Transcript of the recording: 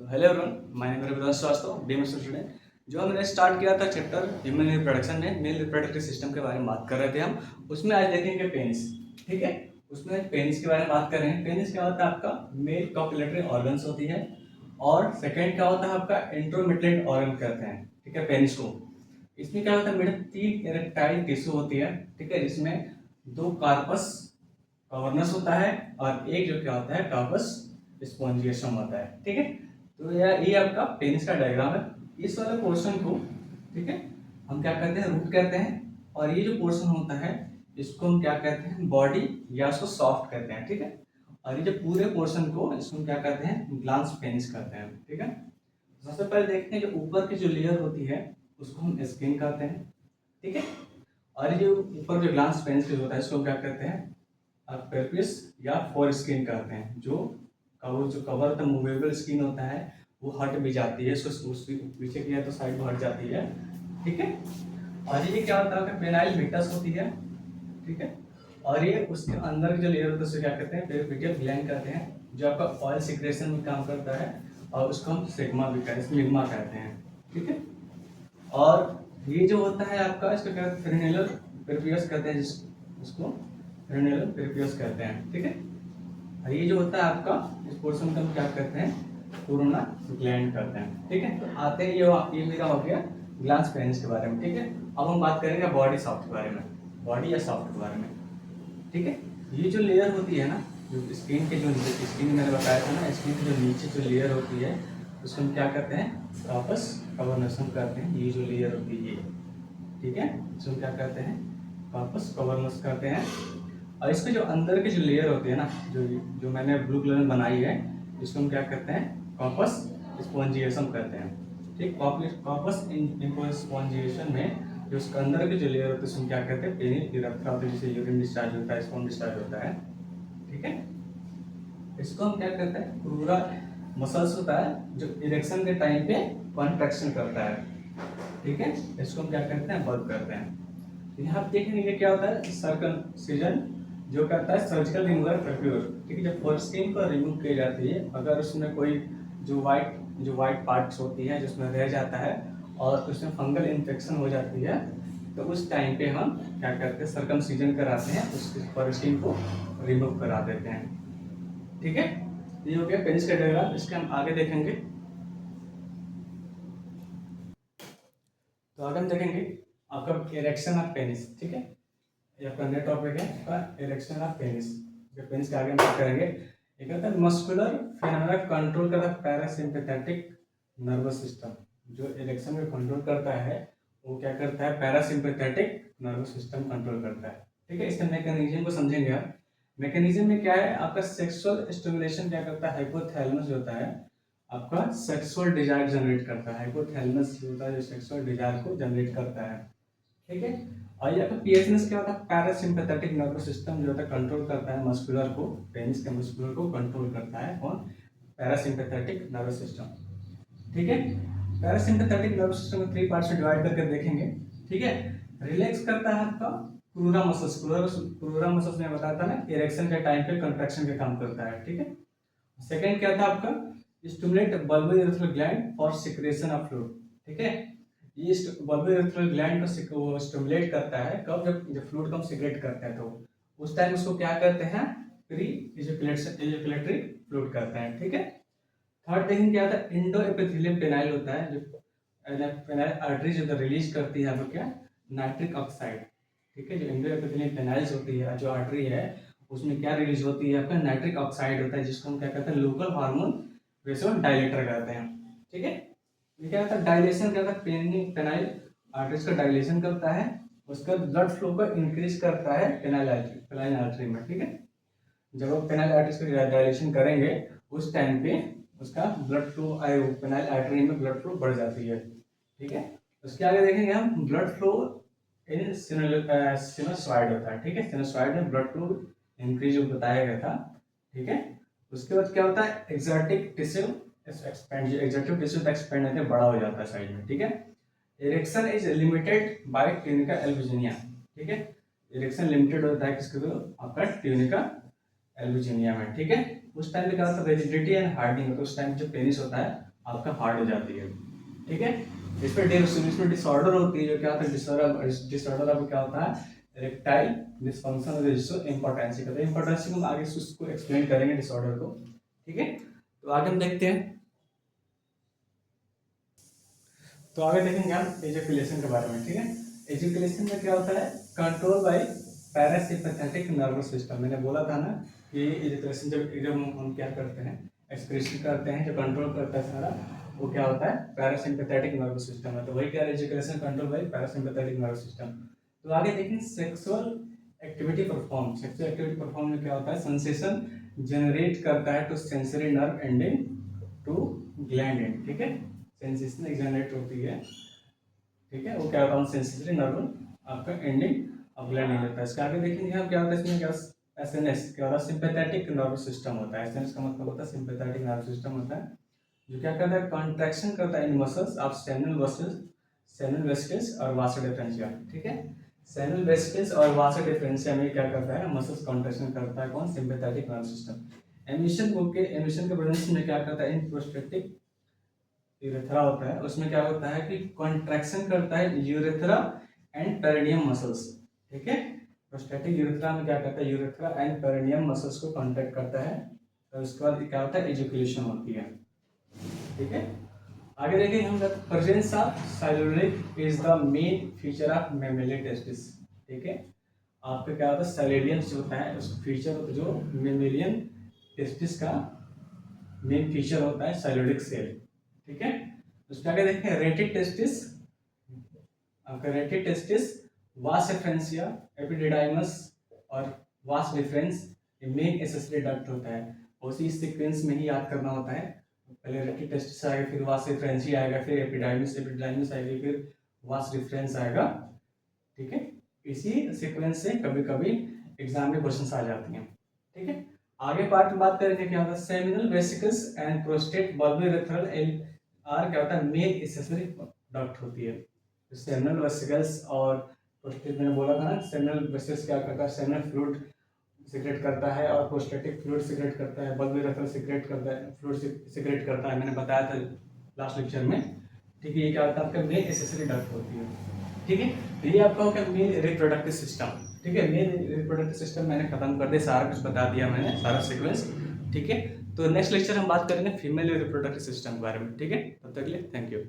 तो hello everyone, my name है Srivastava, BMS student. जो हमने स्टार्ट किया था चैप्टर ह्यूमन रिप्रोडक्शन में मेल रिप्रोडक्टिव सिस्टम के बारे में बात कर रहे थे हम। उसमें आज देखेंगे पेनिस। ठीक है, उसमें पेनिस के बारे में बात कर रहे हैं। पेनिस क्या होता है? आपका मेल कॉपुलेटरी ऑर्गन्स होती है, और सेकेंड क्या होता है आपका इंट्रोमिटेंट ऑर्गन कहते हैं। ठीक है, पेनिस को। इसमें क्या होता है मैडम, 3 इरेक्टाइल टिश्यू होती है। ठीक है, जिसमें 2 कार्पस कवर्नस होता है और एक जो क्या होता है कार्पस स्पॉन्जियसम होता है। ठीक है, तो ये आपका पेनिस का डायग्राम है। इस वाले पोर्शन को, ठीक है, हम क्या कहते हैं? रूट कहते हैं। और ये जो पोर्शन होता है इसको हम क्या कहते हैं? बॉडी, या उसको सॉफ्ट कहते हैं। ठीक है, और ये जो पूरे पोर्शन को इसको हम क्या कहते हैं? ग्लांस पेनिस कहते हैं। ठीक है, सबसे पहले देखते हैं जो ऊपर की जो लेयर होती है उसको हम स्किन कहते हैं। ठीक है, और ये जो ऊपर जो ग्लांस पेनिस होता है इसको हम क्या कहते हैं? पेल्विस या फोर स्किन कहते हैं। जो कवर द मूवेबल स्किन होता है वो हट भी जाती है, उसको पीछे किया तो साइड में हट जाती है। ठीक है, और ये क्या होता है? पेनाइल विटस होती है। ठीक है, और ये उसके अंदर की जो लेयर होता है उसे क्या कहते हैं? पेरिफेरल ग्लैंड कहते हैं, जो आपका ऑयल सिक्रेशन में काम करता है, और उसको हम स्टिग्मा कहते हैं। ठीक है, और ये जो होता है आपका इसको क्या कहते हैं? फ्रेनेलर पेरिफेरस कहते हैं, उसको फ्रेनेलर पेरिफेरस कहते हैं। ठीक है, और ये जो होता है आपका इस पोर्शन को हम क्या कहते हैं? कोरोना ग्लैंड कहते हैं। ठीक है, तो आते हैं ये मेरा हो गया ग्लास पेनिस के बारे में। ठीक है, अब हम बात करेंगे बॉडी सॉफ्ट के बारे में, बॉडी या सॉफ्ट के बारे में। ठीक है, ये जो लेयर होती है ना, जो स्किन के जो स्किन मैंने बताया था ना, स्किन के जो नीचे जो लेयर होती है उसको हम क्या कहते हैं? कार्पस कवर्नसम कहते हैं। ये जो लेयर होती है ये, ठीक है, इसको हम क्या कहते हैं? कार्पस कवर्नस कहते हैं। और इसके जो अंदर की जो लेयर होती है ना, जो मैंने ब्लू कलर में बनाई है, इसको हम क्या कहते हैं? कॉर्पस स्पॉन्जियसम कहते हैं। ठीक, कॉर्पस स्पॉन्जियसन में जो उसके अंदर की जो लेयर होती है उसको हम क्या कहते हैं? पेनिस यूरेथ्रा होती है, जिसे यूरिन डिस्चार्ज होता है, स्पर्म डिस्चार्ज होता है। ठीक है, इसको हम क्या कहते हैं? क्रूरा मसल्स होता है जो इरेक्शन के टाइम पे कॉन्ट्रैक्शन करता है। ठीक है, इसको हम क्या कहते हैं? बल्ब करते हैं। यहाँ आप देखेंगे क्या होता है? सर्कमसिजन जो करता है सर्जिकल रिमूवल प्रोक्योर। ठीक है, जब फोरस्किन को रिमूव की जाती है, अगर उसमें कोई जो वाइट पार्ट्स होती है जिसमें रह जाता है और उसमें फंगल इन्फेक्शन हो जाती है, तो उस टाइम पे हम क्या करते हैं? सर्कमसिजन कराते हैं, उस फोरस्किन को रिमूव करा देते हैं। ठीक है, ये हो गया पेनिस का डायग्राम। इसके हम आगे देखेंगे, तो आगे हम देखेंगे आपका इरेक्शन ऑफ पेनिस। ठीक है, ये आपका नया टॉपिक है आपका इरेक्शन ऑफ पेनिस। पेनिस के आगे हम बात करेंगे। एक होता है मस्कुलर फिनोमेना कंट्रोल करता है पैरासिम्पैथेटिक नर्वस सिस्टम। जो इरेक्शन को कंट्रोल करता है वो क्या करता है? पैरासिम्पैथेटिक नर्वस सिस्टम कंट्रोल करता है। ठीक है, इसके मैकेनिज्म को समझेंगे आप। मैकेनिज्म में क्या है? आपका सेक्सुअल स्टिमुलेशन क्या करता है? हाइपोथैलेमस जो होता है आपका सेक्सुअल डिजायर जनरेट करता है। हाइपोथैलेमस जो होता है जो सेक्सुअल डिजायर को जनरेट करता है। ठीक है, और ये आपका पीएसएनएस क्या होता है? पैरासिम्पैथेटिक नर्वस सिस्टम जो होता है कंट्रोल करता है मस्कुलर को, पेनिस के मस्कुलर को कंट्रोल करता है कौन? Parasympathetic nervous system. ठीक है, पैरासिम्पैथेटिक नर्वस सिस्टम को 3 पार्ट्स में डिवाइड करके देखेंगे। ठीक है, रिलैक्स करता है आपका क्रूरा मसल्स। क्रूरा मसल्स में बताया था ना, इरेक्शन के टाइम पे कंट्रैक्शन का काम करता है। ठीक है, सेकंड क्या था आपका? Stimulate bulbo urethral gland for secretion of fluid. ठीक है, ये बल्बो यूरेथ्रल ग्लैंड को स्टिमुलेट करता है कब? जब फ्लूइड को हम सिक्रेट करते हैं, तो उस टाइम उसको क्या करते हैं? प्री इजैकुलेटरी फ्लूइड करते हैं। ठीक है, थर्ड थिंग क्या था? इंडो एपिथेलियम पेनाइल होता है, जो पेनाइल आर्टरी जो रिलीज करती है आपको क्या? Nitric oxide. ठीक है, जो इंडो एपिथेलियम पेनाइल्स होती है जो आर्टरी है उसमें क्या रिलीज होती है? आपका नाइट्रिक ऑक्साइड होता है, जिसको हम क्या कहते हैं? लोकल हार्मोन वैसे डायलेटर कहते हैं। ठीक है, ये क्या होता है? डायलेशन क्या होता है? पेनाइल आर्टरीज का डायलेशन करता है, उसका ब्लड फ्लो को इंक्रीज करता है पेनाइल आर्टरी में। ठीक है, जब आप पेनाइल आर्टरीज का डायलेशन करेंगे उस टाइम पे उसका ब्लड फ्लो पेनाइल आर्टरी में ब्लड फ्लो बढ़ जाती है। ठीक है, उसके आगे देखेंगे हम ब्लड फ्लो इन सिनोसॉइड होता है। ठीक है, सिनोसॉइड में ब्लड फ्लो इंक्रीज बताया गया था। ठीक है, उसके बाद क्या होता है? एक्सर्टिक टिश्यू एक्सपेंड, एक्सर्टिव टिश्यू एक्सपेंड होकर बड़ा हो जाता है साइड में। ठीक है, erection is limited by tunica albuginea. ठीक है, इरेक्शन लिमिटेड होता है किसके थ्रू? आपका ट्यूनिका एल्बुजिनिया में। ठीक है, उस टाइम पे क्या होता है? रिजिडिटी एंड हार्डनिंग होता है। उस टाइम जो पेनिस होता है आपका हार्ड हो जाती है, ठीक है। इसमें डिसऑर्डर होती है, जो क्या होता है डिसऑर्डर आपको क्या होता है, इरेक्टाइल डिसफंक्शन रजिस्टर इम्पोर्टेंसी का। इम्पोर्टेंसी को हम आगे उसको एक्सप्लेन करेंगे डिसऑर्डर को, ठीक है। तो आगे हम देखते हैं, तो आगे देखेंगे हम एजुकेशन के बारे में, ठीक है। एजुकेशन में क्या होता है, control by parasympathetic nervous system. मैंने बोला था ना कि एजुकेशन जब हम क्या करते हैं, एक्सक्रीशन करते हैं, जो कंट्रोल करता है सारा, वो क्या होता है, पैरासिम्पैथेटिक नर्वस सिस्टम है। तो वही क्या है, education control by parasympathetic nervous system. तो आगे देखें sexual activity perform. Sexual activity perform में क्या होता है, सेंसेशन जनरेट करता है to sensory nerve ending to gland end, ठीक है। सेंसेशन जनरेट होती है, ठीक है, वो क्या होता है, सेंसरी नर्व आपका एंडिंग अब ग्लैंड नहीं लेता है। इसके आगे देखेंगे हम क्या होता है, इसमें क्या एसएनएस क्या होता है, सिंपैथेटिक नर्वस सिस्टम होता है। एसएनएस का मतलब होता है सिंपैथेटिक नर्वस सिस्टम होता है, जो क्या करता है, कॉन्ट्रैक्शन करता है इन मसल्स ऑफ सेनुल वेस्टिस और वासा डिफरेंशिया, ठीक है। सेनुल वेस्टिस और वासा डिफरेंशिया में क्या करता है, मसल्स कॉन्ट्रैक्शन करता है कौन, सिंपैथेटिक नर्वस सिस्टम। एमिशन के प्रेजेंस में क्या करता है, इन प्रोस्टेटिक यूरेथ्रा होता है, उसमें क्या होता है कि कॉन्ट्रैक्शन करता है यूरेथ्रा एंड पेरिनियम मसल्स, ठीक है। प्रोस्टेटिक यूरेथ्रा में क्या करता है, यूरेथ्रा एंड पेरिनियम मसल्स को कॉन्ट्रैक्ट करता है, और उसके बाद क्या होता है, एजुकेशन होती है, ठीक है। आगे देखिए हम, presence of celluloid is the main feature of mammalian testis, ठीक है। आपका क्या होता है, सेलेडियन जो होता है उसका फीचर, जो मेमेलियन टेस्टिस का मेन फीचर होता है सेलुलोइड सेल, ठीक है। उसके आगे देखें, रेटेड टेस्टिस, आपका रेटेड टेस्टिस, वास एफ्रेंसिया, एपिडिडाइमस और vas deferens main accessory duct होता है। उसी सीक्वेंस में ही याद करना होता है, पहले रेटेड टेस्टिस आएगा, फिर वास एफ्रेंसिया आएगा, फिर एपिडाइमस आएगी, फिर वास डिफरेंस आएगा, ठीक है। इसी सीक्वेंस से कभी कभी एग्जाम में क्वेश्चंस आ जाती हैं, ठीक है। आगे पार्ट में बात करेंगे क्या होता है, seminal vesicles and prostate bulbourethral are क्या होता है, मेन एसेसरी डक्ट होती है। सेमिनल वेसिकल्स और प्रोस्टेट, मैंने बोला था ना, सेमिनल वेसिकल्स क्या करता है, सेमिनल फ्लूइड सिक्रेट करता है, और प्रोस्टेटिक फ्लूइड सिक्रेट करता है, बल्बोरेथ्रल सिक्रेट करता है, फ्लूइड सिक्रेट करता है, मैंने बताया था लास्ट लेक्चर में, ठीक है। ये क्या होता है, आपका मेन एसेसरी डक्ट होती है, ठीक है। तो ये आपका होगा मेन रिप्रोडक्टिव सिस्टम, ठीक है। मेन रिप्रोडक्टिव सिस्टम मैंने खत्म कर दिया, सारा कुछ बता दिया मैंने, सारा सीक्वेंस, ठीक है। तो नेक्स्ट लेक्चर हम बात करेंगे फीमेल रिप्रोडक्टिव सिस्टम के बारे में, ठीक है। तब तक के लिए थैंक यू।